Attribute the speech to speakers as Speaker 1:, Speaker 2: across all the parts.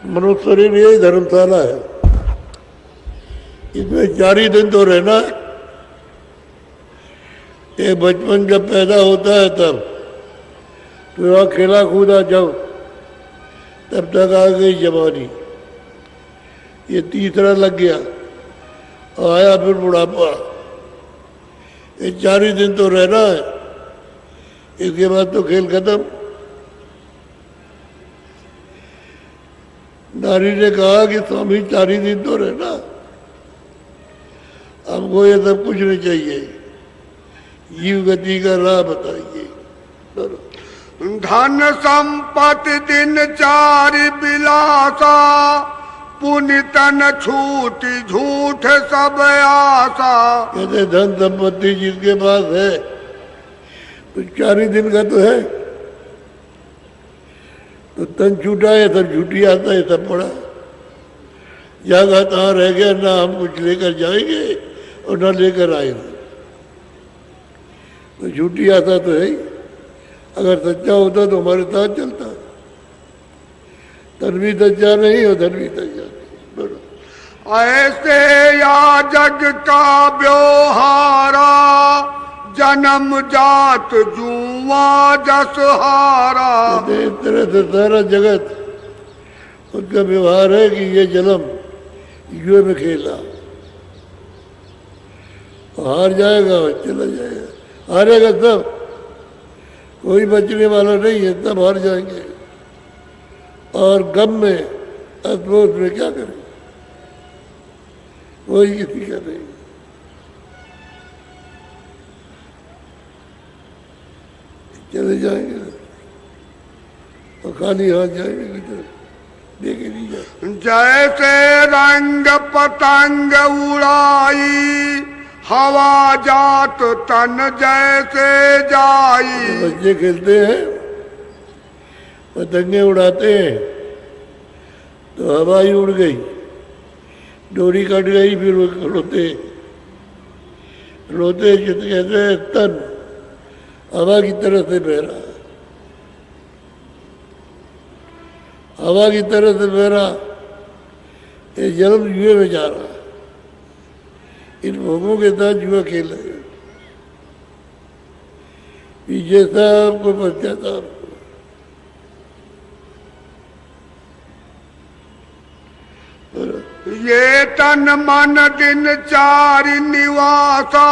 Speaker 1: मनुष्य शरीर यही धर्मशाला है, इसमें 4 ही दिन तो रहना है। ये बचपन जब पैदा होता है तब फिर वहाँ खेला कूदा जब, तब तक आ गई जवानी, ये तीसरा लग गया, आया फिर बुढ़ापा। ये 4 ही दिन तो रहना है, इसके बाद तो खेल खत्म। नारी ने कहा कि स्वामी 4 ही दिन तो रहना, हमको ये सब कुछ नहीं चाहिए, जीव गति का राह बताइए।
Speaker 2: धन संपत्ति दिन 4 बिलासा, पुण्य तन छूटी झूठ सब आशा।
Speaker 1: कहते धन संपत्ति जिसके पास है तो 4 ही दिन का तो है, तो तन छूटा है सब झूठी आता है, सब पड़ा जागा तहाँ रह गया, ना हम कुछ लेकर जाएंगे और ना लेकर आएंगे, तो झूठी आता तो है ही। अगर सच्चा होता तो हमारे साथ चलता, तन भी सच्चा नहीं और धन भी सच्चा नहीं।
Speaker 2: ऐसे या जग का व्यवहारा, जन्म जात जुआ जस हारा।
Speaker 1: इस तरह से सारा जगत उसका व्यवहार है कि ये जन्म जुए में खेला, हार जाएगा और चला जाएगा, हारेगा सब, कोई बचने वाला नहीं है, सब हार जाएंगे। और गम में असमोस में क्या करें, कोई किसी का नहीं, चले जाएंगे और खाली हाथ जाएंगे, किधर देखे नहीं जाए।
Speaker 2: जैसे रंग पतंग उड़ाई, हवा जात तन जैसे जाई।
Speaker 1: बच्चे खेलते हैं, पतंगे उड़ाते हैं, तो हवा ही उड़ गई, डोरी कट गई, फिर वो रोते रोते कहते हैं तन हवा की तरह से बह रहा, हवा की तरह से बह रहा, ये जन्म जुए में जा रहा, इन भोगों के साथ जुआ खेल रहे, पीछे सबको पश्चाताप।
Speaker 2: ये तन मन दिन 4 निवासा,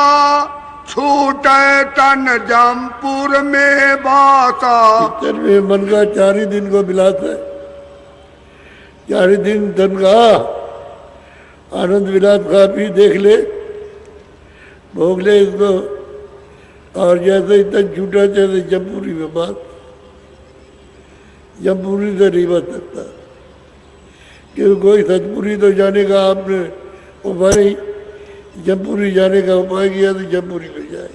Speaker 2: छूटे तन जमपुर में बासा।
Speaker 1: तन में मन का 4 ही दिन को विलास है, 4 ही दिन तन का आनंद विलास खा पी देख ले, भोग ले इसको, और जैसे ही तन छूटा जैसे जमपुरी में बात, जमपुरी से नहीं बच सकता, क्योंकि कोई सतपुरी तो जाने का आपने उपाय नहीं, जमपुरी जाने का उपाय किया तो जमपुरी में जाए।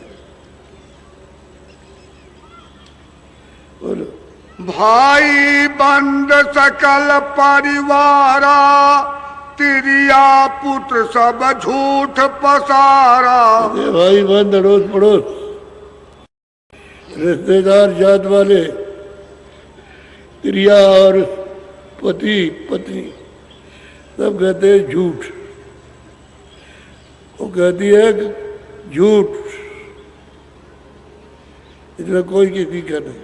Speaker 1: बोलो।
Speaker 2: भाई बंद सकल परिवारा, तिरिया पुत्र सब झूठ पसारा।
Speaker 1: भाई बंद अड़ोस पड़ोस रिश्तेदार जात वाले, तिरिया और पति पत्नी सब कहते हैं झूठ, वो कहती है झूठ, इसमें कोई किसी का नहीं।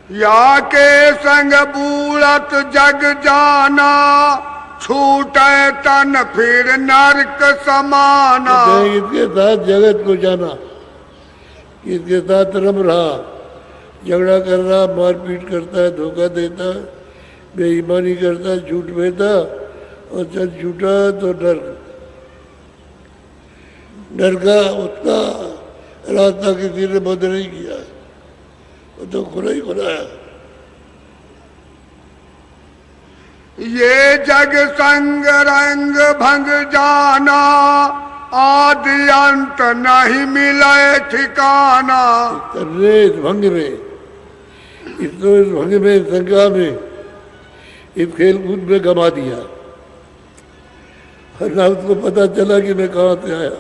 Speaker 2: या के संग बूढ़त जग जाना, छूटे तन फिर नरक समाना।
Speaker 1: इसके साथ जगत को जाना, इसके साथ रम रहा, झगड़ा कर रहा, मारपीट करता है, धोखा देता है, बेईमानी करता है, झूठ बेता, और चल झूठा तो डर का उसका रास्ता किसी ने बंद नहीं किया, वो तो खुला ही खुलाया।
Speaker 2: ये जग संग रंग भंग जाना, आदि अंत नहीं मिले ठिकाना।
Speaker 1: इस भंग में, इस भंग में, संख्या में, इस खेल कूद में गमा दिया, और ना उसको पता चला कि मैं कहाँ से आया,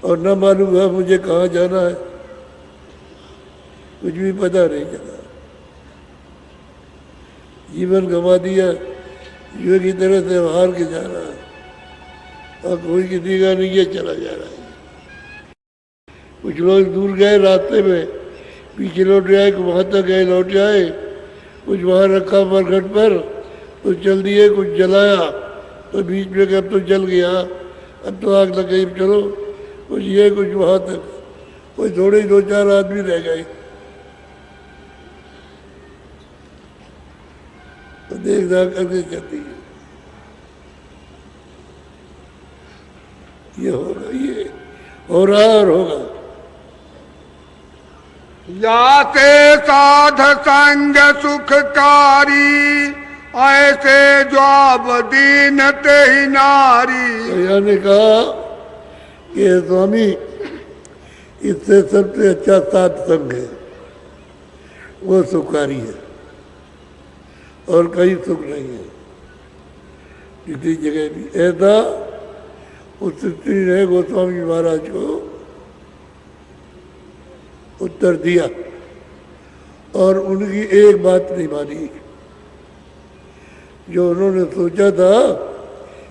Speaker 1: और न मालूम है मुझे कहाँ जाना है, कुछ भी पता नहीं चला। जीवन गंवा दिया, युवा की तरह से हार के जा रहा है और कोई किसी का नहीं, ये चला जा रहा है। कुछ लोग दूर गए रास्ते में, पीछे लौट आए, वहाँ तक गए लौट आए, कुछ वहाँ रखा मरघट पर तो चल दिए, कुछ जलाया तो बीच में अब तो जल गया, अब तो आग लग गई, चलो कुछ ये कुछ वहाँ तक, कोई थोड़े 2-4 आदमी रह गए। तो देख दाख करके चलती है, ये होगा, ये हो रहा और होगा।
Speaker 2: याते साध संग सुखकारी, ऐसे जवाब दीन ते ही नारी।
Speaker 1: भैया ने कहा कि हे स्वामी, इससे सबसे अच्छा साध संग है, वो सुखारी है और कहीं सुख नहीं है किसी जगह भी। ऐसा उस स्त्री ने गोस्वामी महाराज को उत्तर दिया और उनकी एक बात नहीं मानी। जो उन्होंने सोचा था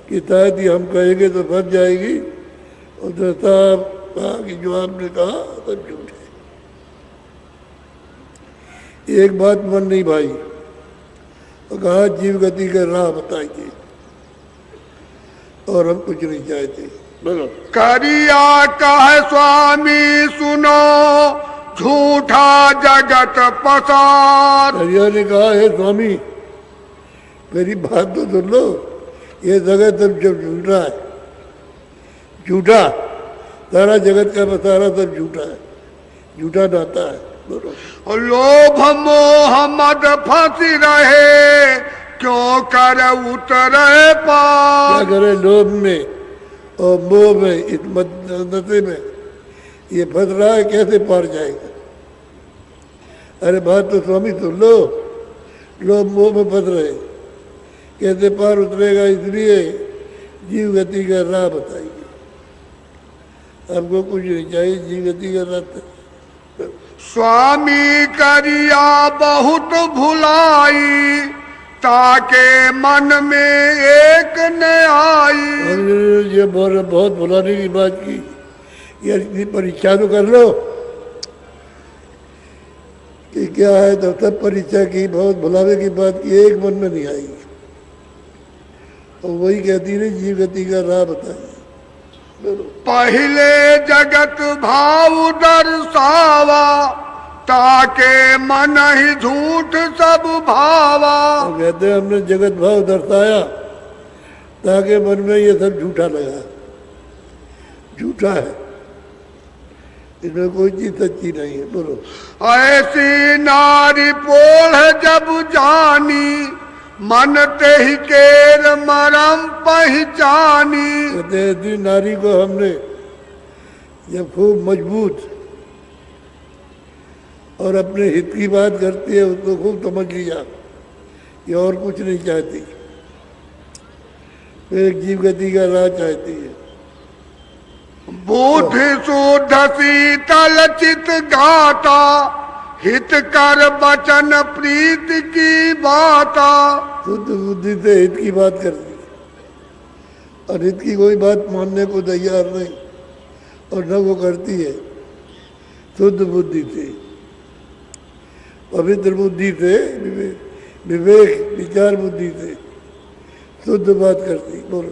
Speaker 1: कि शायद ही हम कहेंगे तो फंस जाएगी, उधर साहब कहा कि जो आपने कहा सब झूठ है। एक बात मन नहीं भाई, और कहा जीव गति का राह बताइए, और हम कुछ नहीं चाहते। बोलो।
Speaker 2: करिया कह स्वामी सुनो, झूठा जगत पसार।
Speaker 1: करिया ने कहा हे स्वामी, मेरी बात तो सुन लो, ये जगत सब जब झूठा है, झूठा सारा जगत का बसारा सब झूठा है, झूठा नाता है। बोलो।
Speaker 2: लोभ मोह मद फंसी रहे, क्यों कर उतरे पार।
Speaker 1: क्या करे, लोभ में और मोह में, इस मदनते में ये फंस रहा है, कैसे पार जाएगा। अरे बात तो स्वामी सुन लो, लोभ मोह में फंस रहे, कैसे पार उतरेगा। इसलिए जीव गति का राह बताइए, हमको कुछ नहीं चाहिए, जीव गति का रास्ता।
Speaker 2: स्वामी करिया बहुत भुलाई, ताके मन में एक न आई।
Speaker 1: ये बहुत भुलाने की बात की, यार इतनी परीक्षा तो कर लो कि क्या है, तो सब परीक्षा की, बहुत भुलाने की बात की, एक मन में नहीं आई। और वही कहती रही जीव गति का राह बताइए।
Speaker 2: पहले जगत भाव दर्शावा, ताके मन ही झूठ सब भावा।
Speaker 1: तो कहते हैं हमने जगत भाव दर्शाया ताकि मन में ये सब झूठा लगा, झूठा है, इसमें कोई चीज सच्ची नहीं है। बोलो।
Speaker 2: ऐसी नारी पोल जब जानी, मन ते ही केर मरम पहचानी।
Speaker 1: कहते हैं ऐसी नारी को हमने जब खूब मजबूत और अपने हित की बात करती है, उसको खूब समझ लिया, ये और कुछ नहीं चाहती, एक जीव गति का राह चाहती है।
Speaker 2: बुद्धि शुद्ध शीतल चित गाता, हित कर बचन प्रीत की बाता।
Speaker 1: शुद्ध बुद्धि से हित की बात करती है, और हित की कोई बात मानने को तैयार नहीं, और न वो करती है। शुद्ध बुद्धि से, पवित्र बुद्धि से, विवेक विचार बुद्धि से शुद्ध बात करती। बोलो।